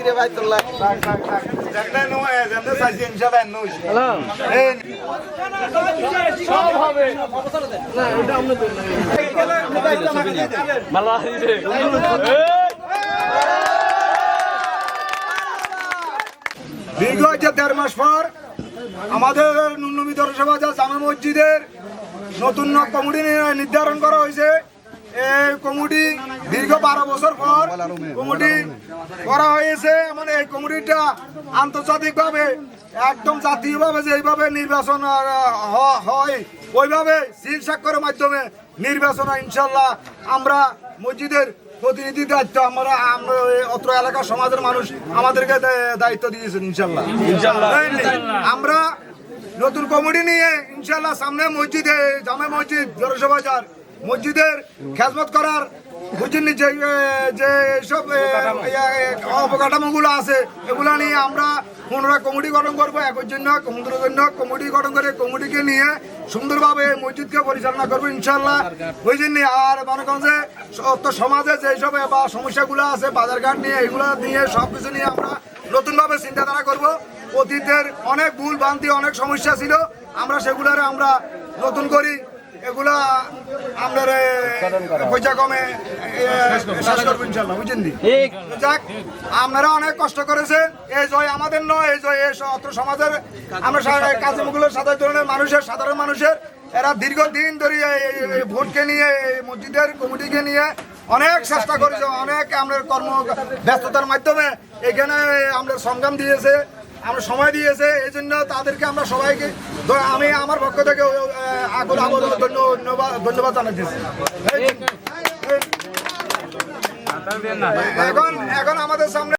রে বাইতুল্লাহ সব হবে না এটা আমরা ভালো আছে দীর্ঘ ১.৫ মাস পর আমাদের নুননবী দরজা জামে মসজিদের নতুন কমিটি নির্ধারণ করা হয়েছে। এই কমিটি দীর্ঘ ১২ বছর পর কমিটি করা হয়েছে। মানে এই কমিটিটা আন্তর্জাতিকভাবে একদম জাতীয়ভাবে যেভাবে নির্বাচন হয় ওইভাবে সিল স্বাক্ষরের মাধ্যমে নির্বাচন ইনশাল্লাহ আমরা মসজিদের প্রতিনিধি দায়িত্ব আমরা অত্র এলাকার সমাজের মানুষ আমাদেরকে দায়িত্ব দিয়েছেন ইনশাল্লাহ। আমরা নতুন কমিটি নিয়ে ইনশাল্লাহ সামনে মসজিদে জামে মসজিদ জরসবাজার মসজিদের খেদমত করার বুঝিনি যে সব অবকাঠামোগুলো আছে এগুলো নিয়ে আমরা পুনরায় কমিটি গঠন করবো। একর জন্য কমিটি গঠন করে কমিটিকে নিয়ে সুন্দরভাবে মসজিদকে পরিচালনা করবো ইনশাল্লাহ। বুঝিনি আর মনে করেন যে সমাজে যেসব বা সমস্যাগুলো আছে বাজারঘাট নিয়ে এগুলো নিয়ে সব কিছু নিয়ে আমরা নতুনভাবে চিন্তাধারা করব। অতীতের অনেক ভুল ভ্রান্তি অনেক সমস্যা ছিল আমরা সেগুলোর আমরা নতুন করি এগুলা আপনার পয়সা কমে শেষ করবো ইনশাল্লাহ। বুঝছেন যাক আপনারা অনেক কষ্ট করেছেন। এই জয় আমাদের নয়, এই জয় অত্র সমাজের আমরা কাজীগুলোর সাধারণ মানুষের এরা দীর্ঘদিন ধরে ভোটকে নিয়ে মসজিদের কমিটিকে নিয়ে অনেক চেষ্টা করেছে, অনেক আমাদের কর্ম ব্যস্ততার মাধ্যমে এখানে আমাদের সংগ্রাম দিয়েছে, আমরা সময় দিয়েছে। এই জন্য তাদেরকে আমরা সবাইকে আমি আমার পক্ষ থেকে আকুল আবেদন ধন্যবাদ জানাচ্ছি। এখন আমাদের সামনে